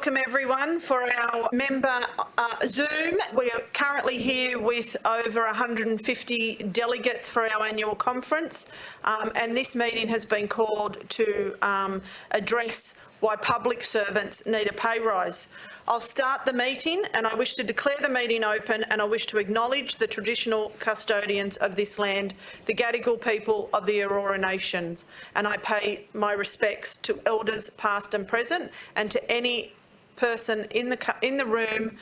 Welcome everyone for our member Zoom. We are currently here with over 150 delegates for our annual conference, and this meeting has been called to address why public servants need a pay rise. I'll start the meeting, and I wish to declare the meeting open, and I wish to acknowledge the traditional custodians of this land, the Gadigal people of the Eora Nations, and I pay my respects to elders past and present, and to any person in the room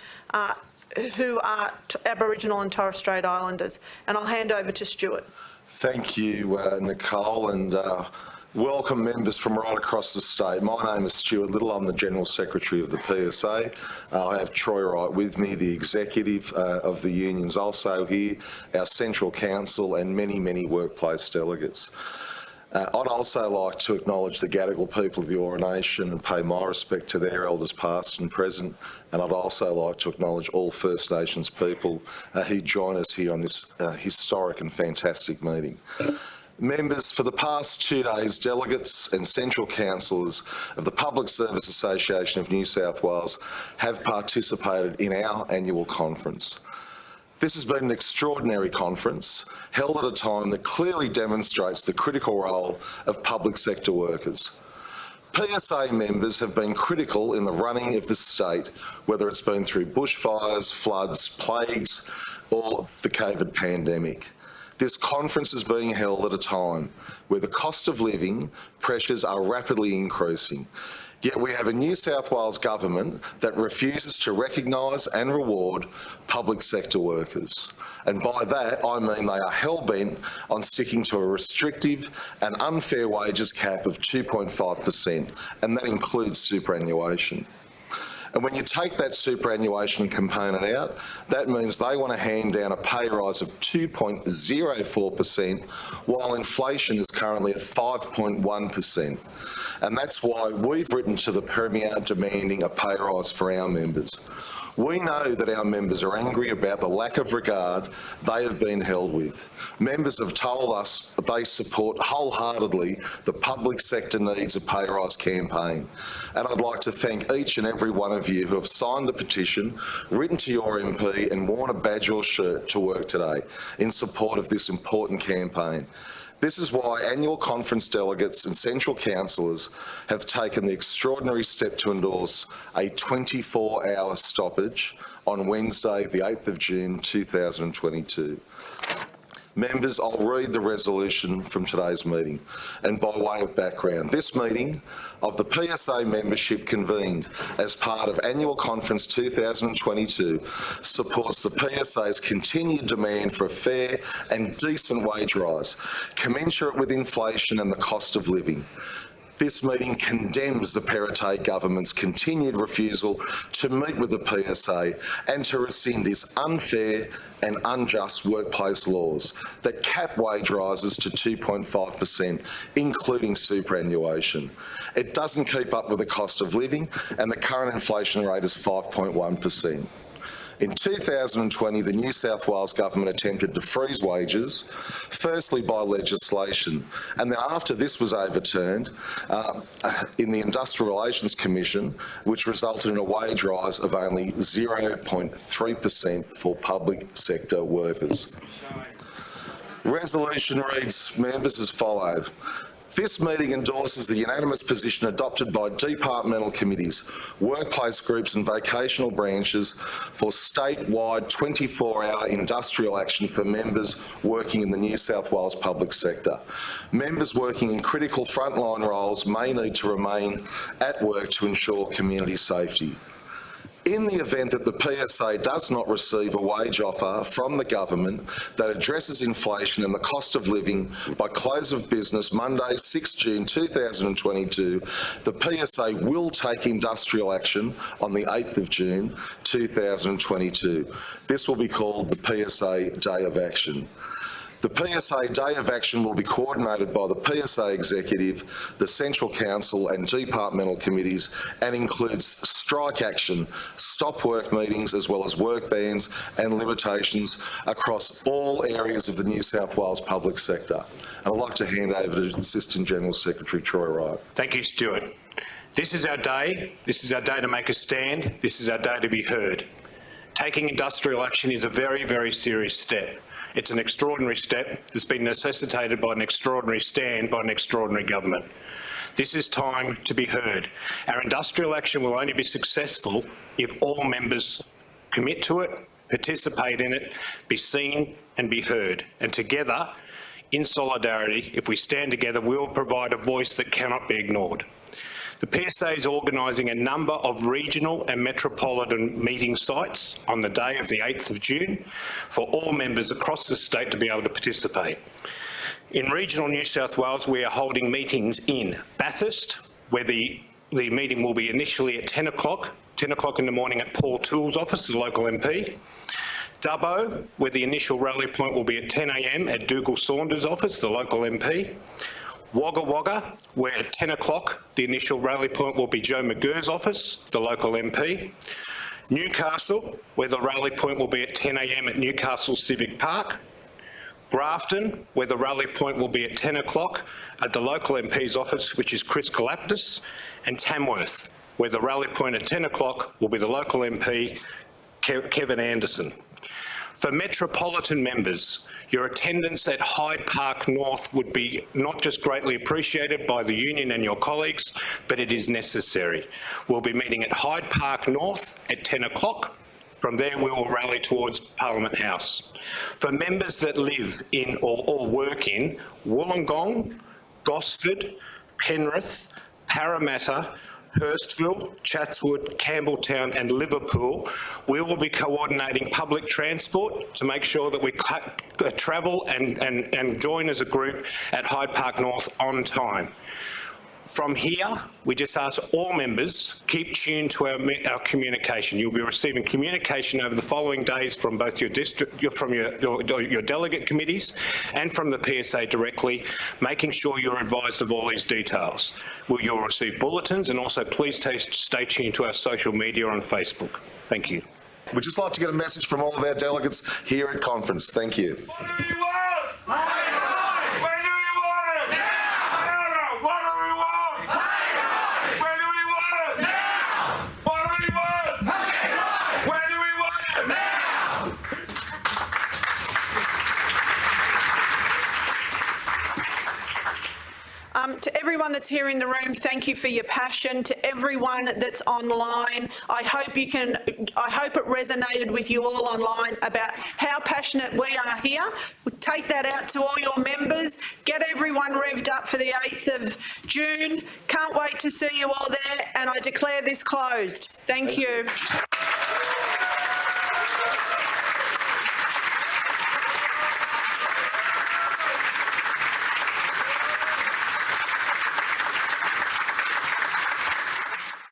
who are Aboriginal and Torres Strait Islanders. And I'll hand over to Stuart. Thank you, Nicole, and welcome members from right across the state. My name is Stuart Little. I'm the General Secretary of the PSA. I have Troy Wright with me, the Executive of the unions, also here, our Central Council and many, many workplace delegates. I'd also like to acknowledge the Gadigal people of the Eora Nation and pay my respect to their elders past and present, and I'd also like to acknowledge all First Nations people who join us here on this historic and fantastic meeting. Members, for the past 2 days, delegates and central councillors of the Public Service Association of New South Wales have participated in our annual conference. This has been an extraordinary conference held at a time that clearly demonstrates the critical role of public sector workers. PSA members have been critical in the running of the state, whether it's been through bushfires, floods, plagues, or the COVID pandemic. This conference is being held at a time where the cost of living pressures are rapidly increasing. Yet we have a New South Wales government that refuses to recognise and reward public sector workers. And by that, I mean they are hell-bent on sticking to a restrictive and unfair wages cap of 2.5%, and that includes superannuation. And when you take that superannuation component out, that means they want to hand down a pay rise of 2.04%, while inflation is currently at 5.1%. And that's why we've written to the Premier demanding a pay rise for our members. We know that our members are angry about the lack of regard they have been held with. Members have told us that they support wholeheartedly the public sector needs a pay rise campaign. And I'd like to thank each and every one of you who have signed the petition, written to your MP and worn a badge or shirt to work today in support of this important campaign. This is why annual conference delegates and central councillors have taken the extraordinary step to endorse a 24-hour stoppage on Wednesday, the 8th of June 2022. Members, I'll read the resolution from today's meeting. And by way of background, this meeting of the PSA membership convened as part of Annual Conference 2022 supports the PSA's continued demand for a fair and decent wage rise, commensurate with inflation and the cost of living. This meeting condemns the Perrottet government's continued refusal to meet with the PSA and to rescind its unfair and unjust workplace laws that cap wage rises to 2.5%, including superannuation. It doesn't keep up with the cost of living, and the current inflation rate is 5.1%. In 2020, the New South Wales government attempted to freeze wages, firstly by legislation, and then after this was overturned in the Industrial Relations Commission, which resulted in a wage rise of only 0.3% for public sector workers. Resolution reads, members, as follows. This meeting endorses the unanimous position adopted by departmental committees, workplace groups and vocational branches for statewide 24-hour industrial action for members working in the New South Wales public sector. Members working in critical frontline roles may need to remain at work to ensure community safety. In the event that the PSA does not receive a wage offer from the government that addresses inflation and the cost of living by close of business Monday, 6 June 2022, the PSA will take industrial action on the 8th of June 2022. This will be called the PSA Day of Action. The PSA Day of Action will be coordinated by the PSA Executive, the Central Council and departmental committees, and includes strike action, stop work meetings, as well as work bans and limitations across all areas of the New South Wales public sector. And I'd like to hand over to Assistant General Secretary Troy Wright. Thank you, Stuart. This is our day. This is our day to make a stand. This is our day to be heard. Taking industrial action is a very, very serious step. It's an extraordinary step that's been necessitated by an extraordinary stand by an extraordinary government. This is time to be heard. Our industrial action will only be successful if all members commit to it, participate in it, be seen and be heard. And together, in solidarity, if we stand together, we'll provide a voice that cannot be ignored. The PSA is organising a number of regional and metropolitan meeting sites on the day of the 8th of June for all members across the state to be able to participate. In regional New South Wales, we are holding meetings in Bathurst, where the meeting will be initially at 10 o'clock in the morning at Paul Toole's office, the local MP. Dubbo, where the initial rally point will be at 10 a.m. at Dougal Saunders' office, the local MP. Wagga Wagga, where at 10 o'clock the initial rally point will be Joe McGirr's office, the local MP. Newcastle, where the rally point will be at 10 a.m. at Newcastle Civic Park. Grafton, where the rally point will be at 10 o'clock at the local MP's office, which is Chris Galaptis. And Tamworth, where the rally point at 10 o'clock will be the local MP, Kevin Anderson. For metropolitan members, your attendance at Hyde Park North would be not just greatly appreciated by the union and your colleagues, but it is necessary. We'll be meeting at Hyde Park North at 10 o'clock. From there, we will rally towards Parliament House. For members that live in or work in Wollongong, Gosford, Penrith, Parramatta, Hurstville, Chatswood, Campbelltown and Liverpool, we will be coordinating public transport to make sure that we travel and join as a group at Hyde Park North on time. From here, we just ask all members, keep tuned to our communication. You'll be receiving communication over the following days from both your delegate committees and from the PSA directly, making sure you're advised of all these details. You'll receive bulletins, and also please stay tuned to our social media on Facebook. Thank you. We'd just like to get a message from all of our delegates here at conference. Thank you. What do you want? When do you want it? Now! I don't know. What do we want? When do we want it? Now! What do we want? When do we want it? Now! To everyone that's here in the room, thank you for your passion. To everyone that's online, I hope it resonated with you all online about how passionate we are here. Take that out to all your members. Get everyone revved up for the 8th of June. Can't wait to see you all there, and I declare this closed. Thank you.